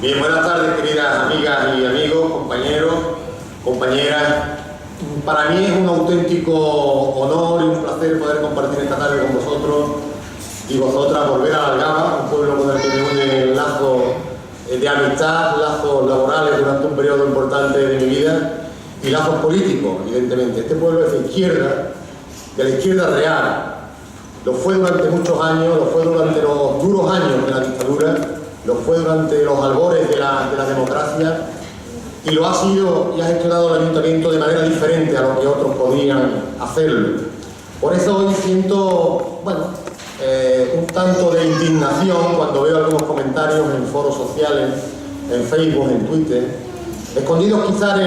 Bien, buenas tardes, queridas amigas y amigos, compañeros, compañeras. Para mí es un auténtico honor y un placer poder compartir esta tarde con vosotros y vosotras, volver a Algaba, un pueblo con el que me une lazos de amistad, lazos laborales durante un periodo importante de mi vida y lazos políticos, evidentemente. Este pueblo es de izquierda, de la izquierda real. Lo fue durante muchos años, lo fue durante los duros años de la dictadura, lo fue durante los albores de la democracia y lo ha sido y ha gestionado el ayuntamiento de manera diferente a lo que otros podrían hacerlo. Por eso hoy siento, un tanto de indignación cuando veo algunos comentarios en foros sociales, en Facebook, en Twitter, escondidos quizás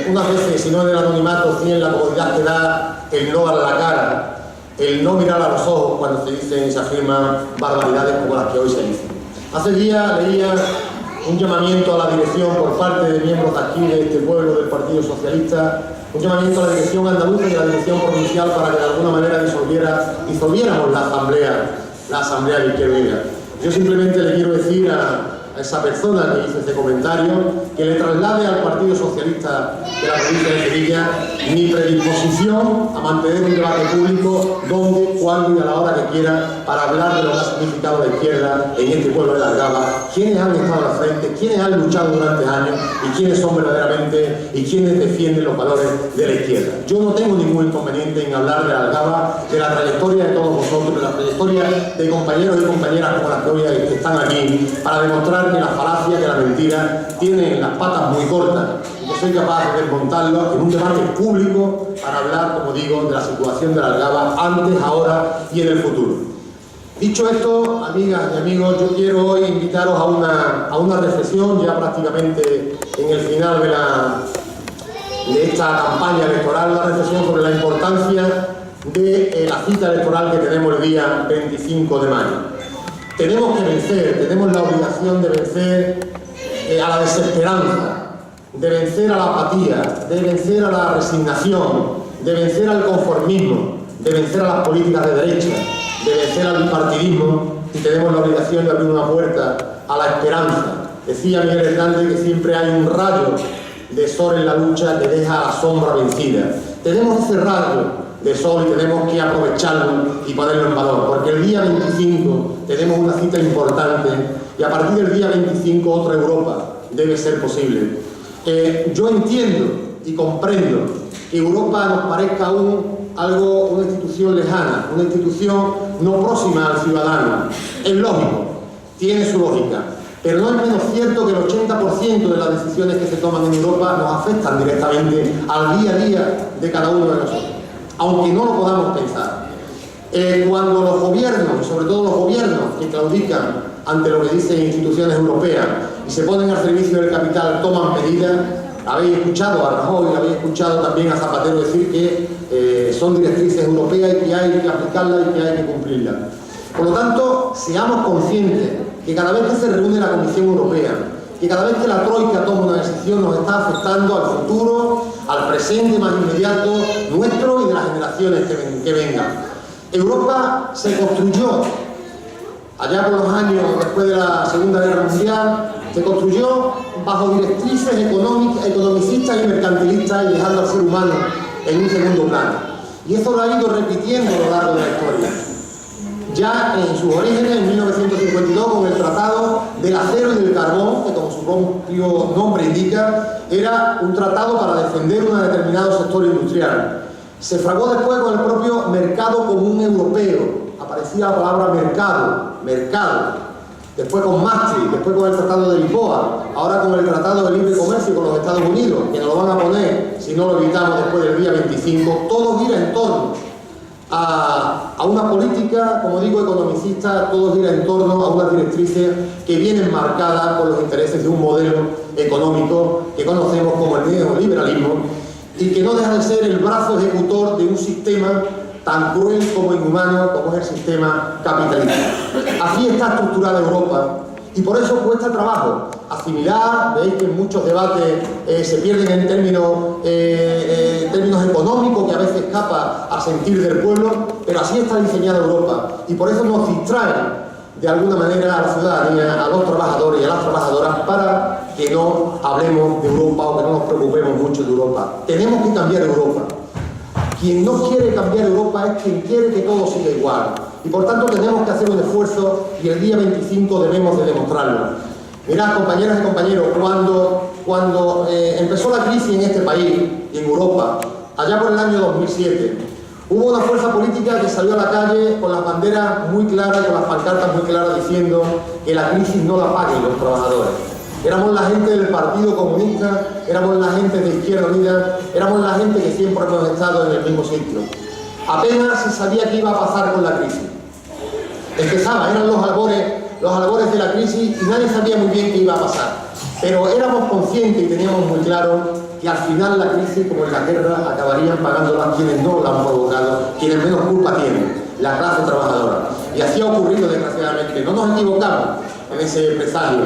unas veces, si no en el anonimato, sí en la comodidad que da el no dar la cara, el no mirar a los ojos cuando se dicen y se afirman barbaridades como las que hoy se dicen. Hace días leía un llamamiento a la dirección por parte de miembros de aquí, de este pueblo, del Partido Socialista, un llamamiento a la dirección andaluza y a la dirección provincial para que de alguna manera disolviéramos la asamblea de Izquierda Unida. Yo simplemente le quiero decir a esa persona que hizo ese comentario que le traslade al Partido Socialista de la provincia de Sevilla mi predisposición a mantener un debate público donde, cuando y a la hora que quiera para hablar de lo que ha significado la izquierda en este pueblo de Algaba, quiénes han estado al frente, quiénes han luchado durante años y quiénes son verdaderamente y quiénes defienden los valores de la izquierda. Yo no tengo ningún inconveniente en hablar de Algaba, de la trayectoria de todos vosotros, de la trayectoria de compañeros y compañeras como las que hoy están aquí, para demostrar que la falacia, que la mentira tienen las patas muy cortas. Yo soy capaz de desmontarlo en un debate público para hablar, como digo, de la situación de la Algaba antes, ahora y en el futuro. Dicho esto, amigas y amigos, yo quiero hoy invitaros a una reflexión ya prácticamente en el final de esta campaña electoral, una reflexión sobre la importancia de la cita electoral que tenemos el día 25 de mayo. Tenemos que vencer, tenemos la obligación de vencer a la desesperanza, de vencer a la apatía, de vencer a la resignación, de vencer al conformismo, de vencer a las políticas de derecha, de vencer al bipartidismo, y tenemos la obligación de abrir una puerta a la esperanza. Decía Miguel Hernández que siempre hay un rayo de sol en la lucha que deja a la sombra vencida. Tenemos ese rayo de sol y tenemos que aprovecharlo y ponerlo en valor, porque el día 25 tenemos una cita importante y a partir del día 25 otra Europa debe ser posible. Yo entiendo y comprendo que Europa nos parezca aún una institución lejana, una institución no próxima al ciudadano. Es lógico, tiene su lógica, pero no es menos cierto que el 80% de las decisiones que se toman en Europa nos afectan directamente al día a día de cada uno de nosotros, aunque no lo podamos pensar. Cuando los gobiernos, sobre todo los gobiernos que claudican ante lo que dicen instituciones europeas y se ponen al servicio del capital, toman medidas. Habéis escuchado a Rajoy, habéis escuchado también a Zapatero decir que son directrices europeas y que hay que aplicarlas y que hay que cumplirlas. Por lo tanto, seamos conscientes que cada vez que se reúne la Comisión Europea, que cada vez que la Troika toma una decisión nos está afectando al futuro, al presente más inmediato nuestro y de las generaciones que vengan. Europa se construyó allá por los años después de la Segunda Guerra Mundial, se construyó bajo directrices economicistas y mercantilistas y dejando al ser humano en un segundo plano. Y eso lo ha ido repitiendo a lo largo de la historia. Ya en sus orígenes, en 1952, con el Tratado del Acero y del Carbón, que como su propio nombre indica, era un tratado para defender un determinado sector industrial. Se fraguó después con el propio mercado común europeo. Aparecía la palabra mercado. Después con Maastricht, después con el Tratado de Lisboa, ahora con el Tratado de Libre Comercio con los Estados Unidos, que nos lo van a poner si no lo evitamos después del día 25. Todo gira en torno a una política, como digo, economicista, todo gira en torno a unas directrices que vienen marcadas por los intereses de un modelo económico que conocemos como el neoliberalismo y que no deja de ser el brazo ejecutor de un sistema tan cruel como inhumano como es el sistema capitalista. Así está estructurada Europa y por eso cuesta trabajo asimilar. Veis que en muchos debates se pierden en términos económicos que a veces escapa al sentir del pueblo, pero así está diseñada Europa y por eso nos distrae de alguna manera a la ciudadanía, a los trabajadores y a las trabajadoras para que no hablemos de Europa o que no nos preocupemos mucho de Europa. Tenemos que cambiar Europa. Quien no quiere cambiar Europa es quien quiere que todo siga igual. Y por tanto tenemos que hacer un esfuerzo y el día 25 debemos de demostrarlo. Mirad, compañeras y compañeros, cuando empezó la crisis en este país y en Europa, allá por el año 2007, hubo una fuerza política que salió a la calle con las banderas muy claras, con las pancartas muy claras diciendo que la crisis no la paguen los trabajadores. Éramos la gente del Partido Comunista, éramos la gente de Izquierda Unida, éramos la gente que siempre hemos estado en el mismo sitio. Apenas se sabía qué iba a pasar con la crisis. Empezaba, eran los albores de la crisis y nadie sabía muy bien qué iba a pasar. Pero éramos conscientes y teníamos muy claro que al final la crisis, como en la guerra, acabarían pagándola quienes no la han provocado, quienes menos culpa tienen, la clase trabajadora. Y así ha ocurrido, desgraciadamente. No nos equivocamos en ese presagio.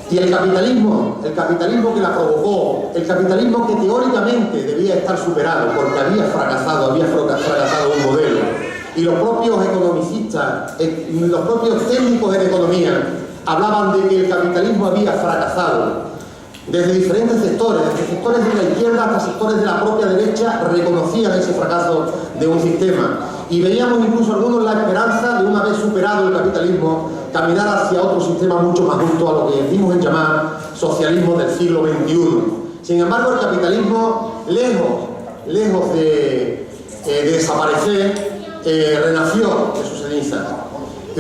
Y el capitalismo que la provocó, el capitalismo que teóricamente debía estar superado porque había fracasado un modelo. Y los propios economicistas, los propios técnicos en economía, hablaban de que el capitalismo había fracasado. Desde diferentes sectores, desde sectores de la izquierda hasta sectores de la propia derecha, reconocían ese fracaso de un sistema. Y veíamos incluso algunos la esperanza de, una vez superado el capitalismo, caminar hacia otro sistema mucho más justo, a lo que decimos en llamar socialismo del siglo XXI. Sin embargo, el capitalismo, lejos de desaparecer, renació de sus cenizas. Y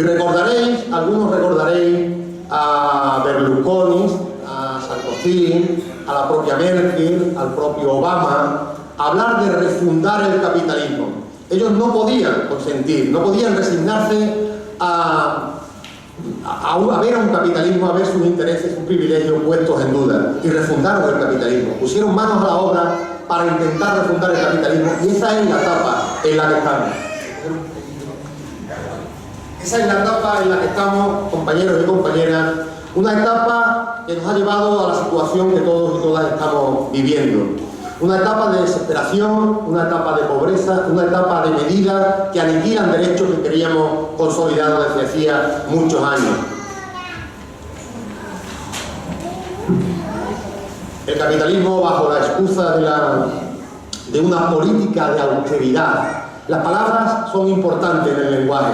algunos recordaréis a Berlusconi, a Sarkozy, a la propia Merkel, al propio Obama, hablar de refundar el capitalismo. Ellos no podían consentir, no podían resignarse a ver a un capitalismo, a ver sus intereses, sus privilegios puestos en duda, y refundaron el capitalismo, pusieron manos a la obra para intentar refundar el capitalismo, y esa es la etapa en la que estamos. Esa es la etapa en la que estamos, compañeros y compañeras, una etapa que nos ha llevado a la situación que todos y todas estamos viviendo. Una etapa de desesperación, una etapa de pobreza, una etapa de medidas que aniquilan derechos que queríamos consolidados desde hacía muchos años. El capitalismo, bajo la excusa de una política de austeridad. Las palabras son importantes en el lenguaje.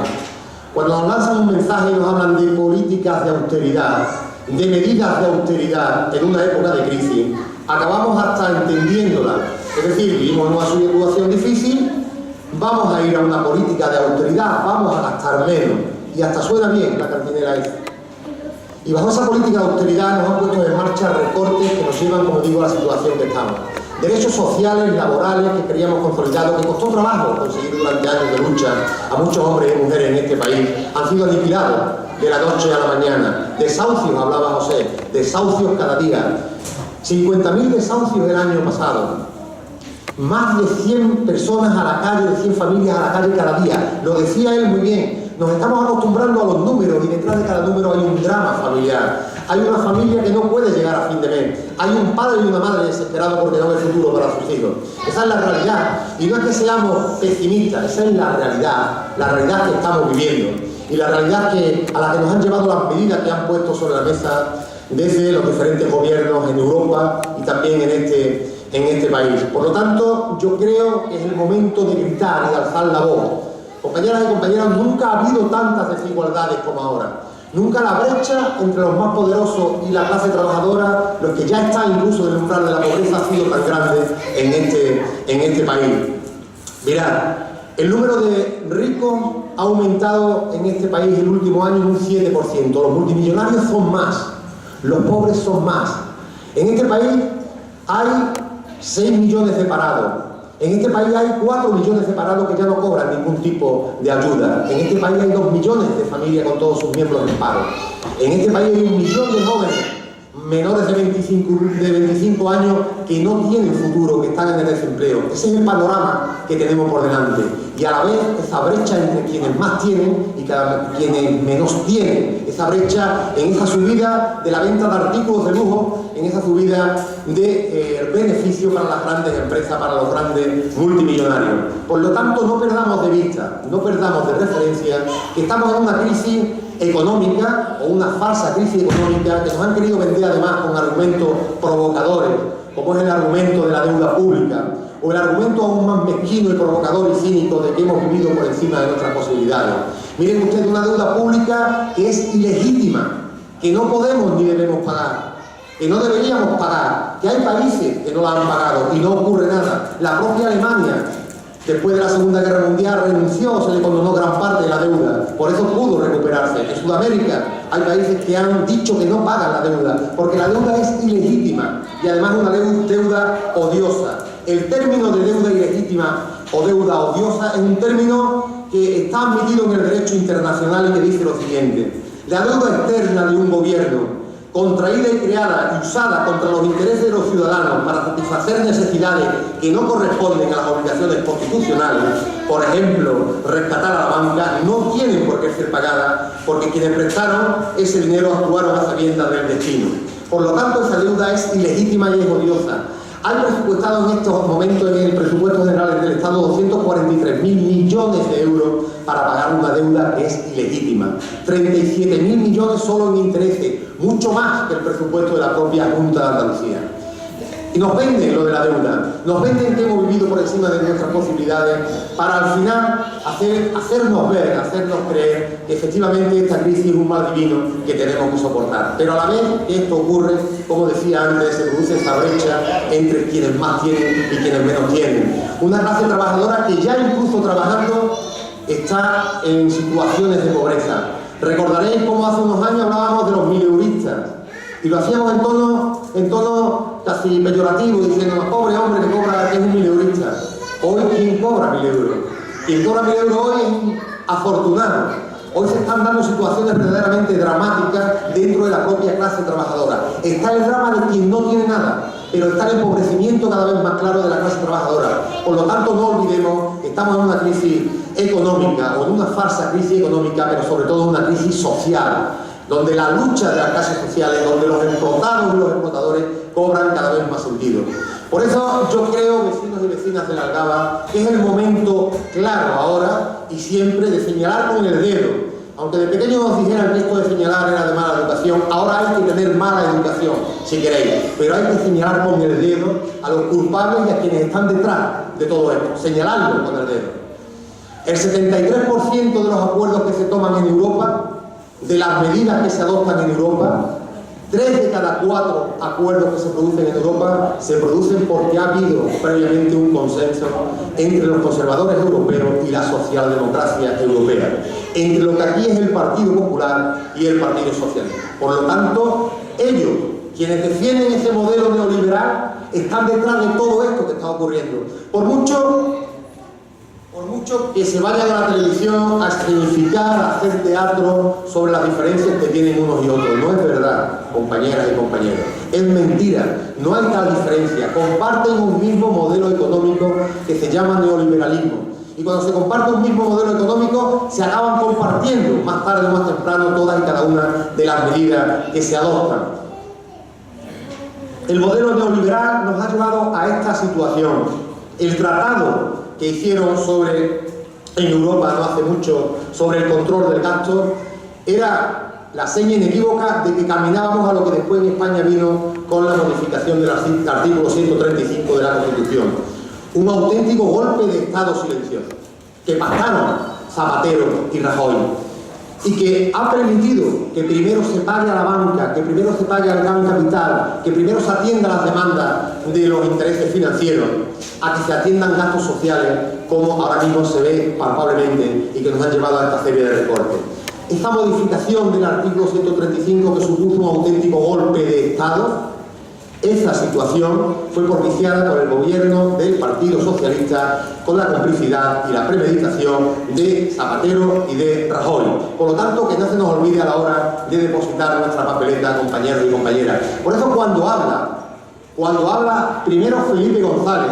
Cuando nos lanzan un mensaje y nos hablan de políticas de austeridad, de medidas de austeridad en una época de crisis, acabamos hasta entendiéndola. Es decir, vivimos en una situación difícil, vamos a ir a una política de austeridad, vamos a gastar menos. Y hasta suena bien la cantinera esa. Y bajo esa política de austeridad nos han puesto en marcha recortes que nos llevan, como digo, a la situación que estamos. Derechos sociales, laborales que queríamos consolidados, que costó trabajo conseguir durante años de lucha a muchos hombres y mujeres en este país, han sido aniquilados de la noche a la mañana. Desahucios, hablaba José, desahucios cada día. 50.000 desahucios el año pasado. Más de 100 personas a la calle, de 100 familias a la calle cada día. Lo decía él muy bien. Nos estamos acostumbrando a los números y detrás de cada número hay un drama familiar. Hay una familia que no puede llegar a fin de mes. Hay un padre y una madre desesperados porque no ve futuro para sus hijos. Esa es la realidad. Y no es que seamos pesimistas, esa es la realidad que estamos viviendo. Y la realidad a la que nos han llevado las medidas que han puesto sobre la mesa desde los diferentes gobiernos en Europa y también en este país. Por lo tanto, yo creo que es el momento de gritar y de alzar la voz. Compañeras y compañeros, nunca ha habido tantas desigualdades como ahora. Nunca la brecha entre los más poderosos y la clase trabajadora, los que ya están incluso en el umbral de la pobreza, ha sido tan grande en este país. Mirad, el número de ricos ha aumentado en este país el último año en un 7%. Los multimillonarios son más, los pobres son más. En este país hay 6 millones de parados. En este país hay 4 millones de parados que ya no cobran ningún tipo de ayuda. En este país hay 2 millones de familias con todos sus miembros en paro. En este país hay 1 millón de jóvenes menores de 25 años que no tienen futuro, que están en el desempleo. Ese es el panorama que tenemos por delante. Y a la vez esa brecha entre quienes más tienen y quienes menos tienen. Esa brecha en esa subida de la venta de artículos de lujo, en esa subida de beneficio para las grandes empresas, para los grandes multimillonarios. Por lo tanto, no perdamos de vista, no perdamos de referencia que estamos en una crisis económica o una falsa crisis económica que nos han querido vender además con argumentos provocadores, como es el argumento de la deuda pública o el argumento aún más mezquino y provocador y cínico de que hemos vivido por encima de nuestras posibilidades. Miren ustedes, una deuda pública que es ilegítima, que no podemos ni debemos pagar, que no deberíamos pagar, que hay países que no la han pagado y no ocurre nada. La propia Alemania, después de la Segunda Guerra Mundial, renunció, se le condonó gran parte de la deuda, por eso pudo recuperarse. En Sudamérica hay países que han dicho que no pagan la deuda, porque la deuda es ilegítima y además una deuda odiosa. El término de deuda ilegítima o deuda odiosa es un término que está admitido en el derecho internacional y que dice lo siguiente: la deuda externa de un gobierno, contraída y creada y usada contra los intereses de los ciudadanos para satisfacer necesidades que no corresponden a las obligaciones constitucionales, por ejemplo, rescatar a la banca, no tienen por qué ser pagadas, porque quienes prestaron ese dinero actuaron a sabiendas del destino. Por lo tanto, esa deuda es ilegítima y es odiosa. Han presupuestado en estos momentos en el presupuesto general del Estado 243.000 millones de euros para pagar una deuda que es ilegítima. 37.000 millones solo en intereses, mucho más que el presupuesto de la propia Junta de Andalucía. Y nos venden lo de la deuda, nos venden que hemos vivido por encima de nuestras posibilidades para al final hacernos ver, hacernos creer que efectivamente esta crisis es un mal divino que tenemos que soportar. Pero a la vez que esto ocurre, como decía antes, se produce esa brecha entre quienes más tienen y quienes menos tienen. Una clase trabajadora que ya incluso trabajando está en situaciones de pobreza. Recordaréis cómo hace unos años hablábamos de los mileuristas y lo hacíamos en tono casi peyorativo, diciendo: pobre hombre que cobra, que es un mileurista. Hoy, ¿quién cobra 1.000 euros? Quien cobra 1.000 euros hoy es afortunado. Hoy se están dando situaciones verdaderamente dramáticas dentro de la propia clase trabajadora. Está el drama de quien no tiene nada, pero está el empobrecimiento cada vez más claro de la clase trabajadora. Por lo tanto, no olvidemos que estamos en una crisis económica o en una falsa crisis económica, pero sobre todo en una crisis social, donde la lucha de las clases sociales, donde los explotados y los explotadores cobran cada vez más sentido. Por eso yo creo, vecinos y vecinas de la Algaba, que es el momento claro ahora y siempre de señalar con el dedo. Aunque de pequeños nos dijeran que esto de señalar era de mala educación, ahora hay que tener mala educación, si queréis, pero hay que señalar con el dedo a los culpables y a quienes están detrás de todo esto, señalarlo con el dedo. El 73% de los acuerdos que se toman en Europa, de las medidas que se adoptan en Europa, 3 de cada 4 acuerdos que se producen en Europa se producen porque ha habido previamente un consenso entre los conservadores europeos y la socialdemocracia europea, entre lo que aquí es el Partido Popular y el Partido Socialista. Por lo tanto, ellos, quienes defienden ese modelo neoliberal, están detrás de todo esto que está ocurriendo. Por mucho que se vayan a la televisión a escenificar, a hacer teatro sobre las diferencias que tienen unos y otros. No es verdad, compañeras y compañeros. Es mentira, no hay tal diferencia. Comparten un mismo modelo económico que se llama neoliberalismo. Y cuando se comparte un mismo modelo económico, se acaban compartiendo más tarde o más temprano todas y cada una de las medidas que se adoptan. El modelo neoliberal nos ha llevado a esta situación. El tratado que hicieron en Europa no hace mucho sobre el control del gasto era la seña inequívoca de que caminábamos a lo que después en España vino con la modificación del artículo 135 de la Constitución. Un auténtico golpe de Estado silencioso que pactaron Zapatero y Rajoy y que ha permitido que primero se pague a la banca, que primero se pague al gran capital, que primero se atienda las demandas de los intereses financieros, a que se atiendan gastos sociales, como ahora mismo se ve palpablemente y que nos han llevado a esta serie de recortes. Esta modificación del artículo 135 que supuso un auténtico golpe de Estado, esa situación fue propiciada por el gobierno del Partido Socialista con la complicidad y la premeditación de Zapatero y de Rajoy. Por lo tanto, que no se nos olvide a la hora de depositar nuestra papeleta, compañeros y compañeras. Por eso cuando habla primero Felipe González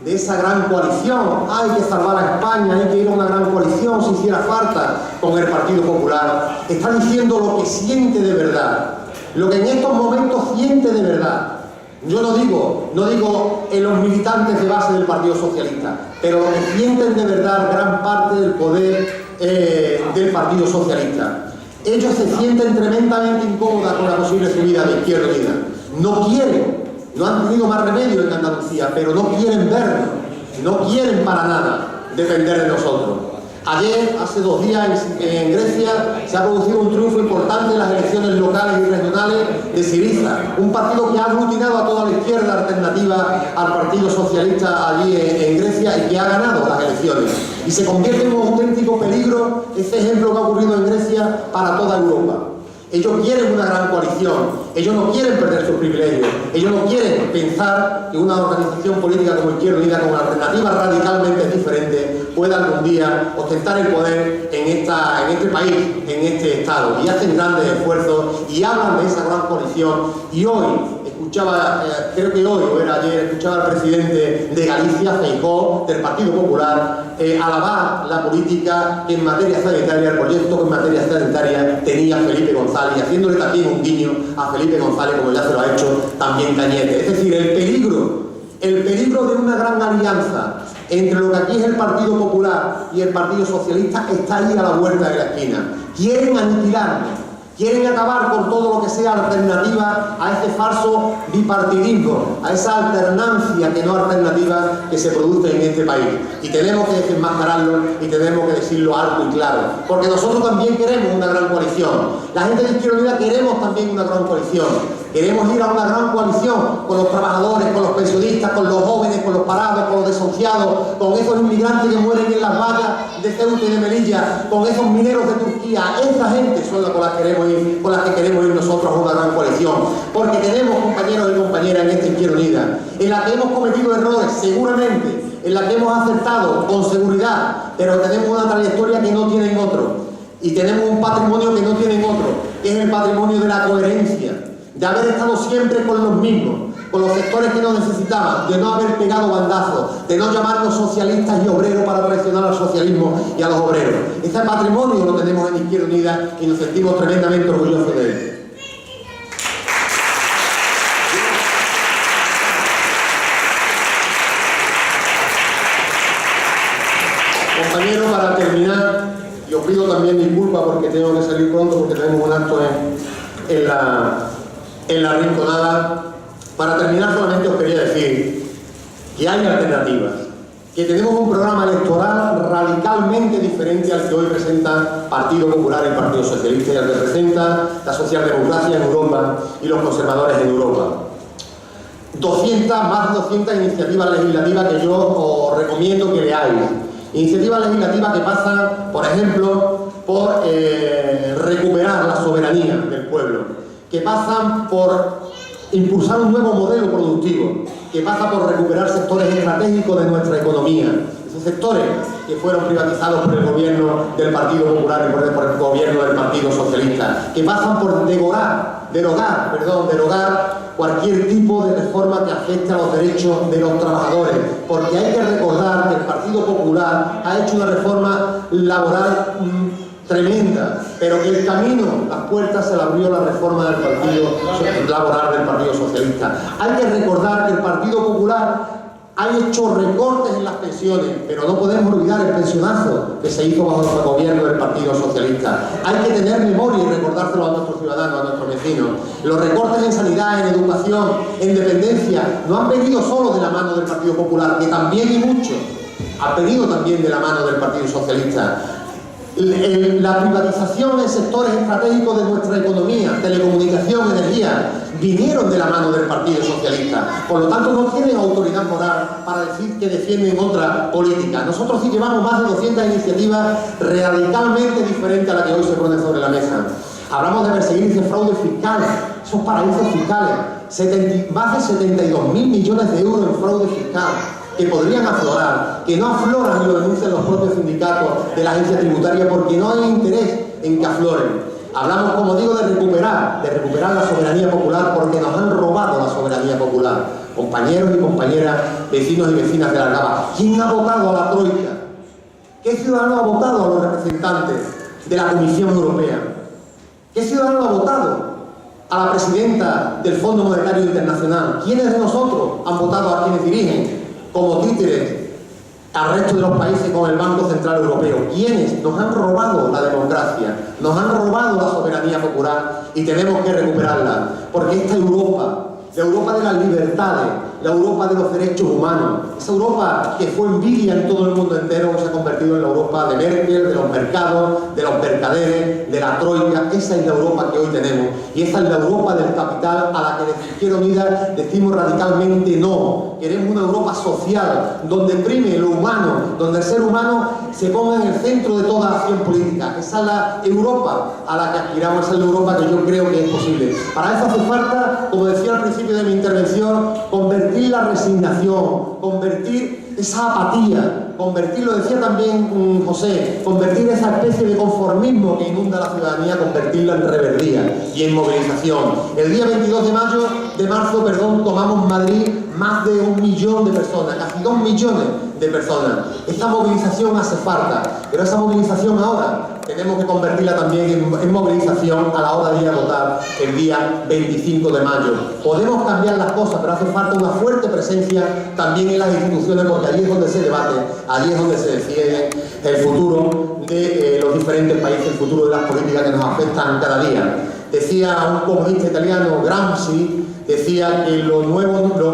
de esa gran coalición, hay que salvar a España, hay que ir a una gran coalición si hiciera falta con el Partido Popular, está diciendo lo que siente de verdad, lo que en estos momentos siente de verdad. Yo no digo en los militantes de base del Partido Socialista, pero lo que sienten de verdad gran parte del poder del Partido Socialista. Ellos se sienten tremendamente incómodos con la posible subida de Izquierda Unida. No quieren, no han tenido más remedio en Andalucía, pero no quieren vernos, no quieren para nada depender de nosotros. Ayer, hace 2 días, en Grecia, se ha producido un triunfo importante en las elecciones locales y regionales de Syriza, un partido que ha aglutinado a toda la izquierda alternativa al Partido Socialista allí en Grecia y que ha ganado las elecciones. Y se convierte en un auténtico peligro ese ejemplo que ha ocurrido en Grecia para toda Europa. Ellos quieren una gran coalición, ellos no quieren perder sus privilegios, ellos no quieren pensar que una organización política como Izquierda Unida, con alternativas radicalmente diferentes, pueda algún día ostentar el poder en este país, en este Estado. Y hacen grandes esfuerzos y hablan de esa gran coalición. Y hoy, escuchaba, creo que hoy o era ayer, escuchaba al presidente de Galicia, Feijóo, del Partido Popular, alabar la política que en materia sanitaria, el proyecto que en materia sanitaria tenía Felipe González, y haciéndole también un guiño a Felipe González, como ya se lo ha hecho también Cañete. Es decir, el peligro de una gran alianza entre lo que aquí es el Partido Popular y el Partido Socialista está ahí a la vuelta de la esquina. Quieren aniquilarnos. Quieren acabar con todo lo que sea alternativa a ese falso bipartidismo, a esa alternancia que no alternativa que se produce en este país. Y tenemos que desenmascararlo y tenemos que decirlo alto y claro, porque nosotros también queremos una gran coalición. La gente de Izquierda Unida queremos también una gran coalición. Queremos ir a una gran coalición con los trabajadores, con los pensionistas, con los jóvenes, con los parados, con los desahuciados, con esos inmigrantes que mueren en las vallas de Ceuta y de Melilla, con esos mineros de Turquía. Esa gente son con las que queremos ir nosotros a una gran coalición, porque tenemos compañeros y compañeras en esta Izquierda Unida, en la que hemos cometido errores, seguramente, en la que hemos acertado con seguridad, pero tenemos una trayectoria que no tienen otros, y tenemos un patrimonio que no tienen otros, que es el patrimonio de la coherencia, de haber estado siempre con los mismos, con los sectores que nos necesitaban, de no haber pegado bandazos, de no llamarnos socialistas y obreros para traicionar al socialismo y a los obreros. Ese patrimonio lo tenemos en Izquierda Unida y nos sentimos tremendamente orgullosos de él. Compañeros, para terminar, y os pido también disculpas porque tengo que salir pronto porque tenemos un acto en la Rinconada. Para terminar, solamente os quería decir que hay alternativas, que tenemos un programa electoral radicalmente diferente al que hoy presenta Partido Popular y el Partido Socialista, y al que presenta la socialdemocracia en Europa y los conservadores en Europa. Más de 200 iniciativas legislativas que yo os recomiendo que leáis. Iniciativas legislativas que pasan, por ejemplo, por recuperar la soberanía del pueblo, que pasan por impulsar un nuevo modelo productivo, que pasa por recuperar sectores estratégicos de nuestra economía, esos sectores que fueron privatizados por el gobierno del Partido Popular y por el gobierno del Partido Socialista, que pasan por derogar cualquier tipo de reforma que afecte a los derechos de los trabajadores, porque hay que recordar que el Partido Popular ha hecho una reforma laboral tremenda, pero que el camino, las puertas se le abrió la reforma del Partido Laboral del Partido Socialista. Hay que recordar que el Partido Popular ha hecho recortes en las pensiones, pero no podemos olvidar el pensionazo que se hizo bajo el gobierno del Partido Socialista. Hay que tener memoria y recordárselo a nuestros ciudadanos, a nuestros vecinos. Los recortes en sanidad, en educación, en dependencia, no han venido solo de la mano del Partido Popular, que también y mucho, ha venido también de la mano del Partido Socialista. La privatización en sectores estratégicos de nuestra economía, telecomunicación, energía, vinieron de la mano del Partido Socialista. Por lo tanto, no tienen autoridad moral para decir que defienden otra política. Nosotros sí llevamos más de 200 iniciativas radicalmente diferentes a las que hoy se ponen sobre la mesa. Hablamos de perseguir ese fraude fiscal, esos paraísos fiscales, más de 72.000 millones de euros en fraude fiscal, que podrían aflorar, que no afloran y lo denuncian los propios sindicatos de la agencia tributaria porque no hay interés en que afloren. Hablamos, como digo, de recuperar la soberanía popular porque nos han robado la soberanía popular. Compañeros y compañeras, vecinos y vecinas de la Algaba, ¿quién ha votado a la Troika? ¿Qué ciudadano ha votado a los representantes de la Comisión Europea? ¿Qué ciudadano ha votado a la presidenta del Fondo Monetario Internacional? ¿Quiénes de nosotros han votado a quienes dirigen como títeres al resto de los países con el Banco Central Europeo. ¿Quiénes? Nos han robado la democracia, nos han robado la soberanía popular y tenemos que recuperarla. Porque esta Europa, la Europa de las libertades, la Europa de los derechos humanos, esa Europa que fue envidia en todo el mundo entero, se ha convertido en la Europa de Merkel, de los mercados, de los mercaderes, de la troika. Esa es la Europa que hoy tenemos. Y esa es la Europa del capital a la que desde Izquierda Unida decimos radicalmente no. Queremos una Europa social, donde prime lo humano, donde el ser humano se ponga en el centro de toda acción política. Esa es la Europa a la que aspiramos, esa es la Europa que yo creo que es posible. Para eso hace falta, como decía al principio de mi intervención, convertir la resignación, convertir esa apatía, convertir, lo decía también José, convertir esa especie de conformismo que inunda la ciudadanía, convertirla en rebeldía y en movilización. El día 22 de marzo, tomamos Madrid, más de 1 millón de personas, casi 2 millones de personas. Esta movilización hace falta, pero esa movilización ahora tenemos que convertirla también en movilización a la hora de ir a votar el día 25 de mayo. Podemos cambiar las cosas, pero hace falta una fuerte presencia también en las instituciones, porque allí es donde se debate, allí es donde se decide el futuro de los diferentes países, el futuro de las políticas que nos afectan cada día. Decía un comunista italiano, Gramsci, decía que lo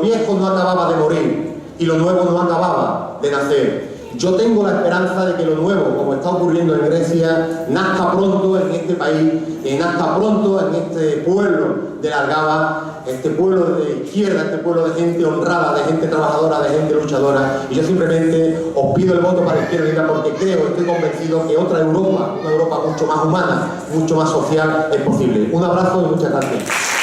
viejo no acababa de morir y lo nuevo no acababa de nacer. Yo tengo la esperanza de que lo nuevo, como está ocurriendo en Grecia, nazca pronto en este país, nazca pronto en este pueblo de la Algaba, este pueblo de izquierda, este pueblo de gente honrada, de gente trabajadora, de gente luchadora. Y yo simplemente os pido el voto para Izquierda Unida porque estoy convencido que otra Europa, una Europa mucho más humana, mucho más social, es posible. Un abrazo y muchas gracias.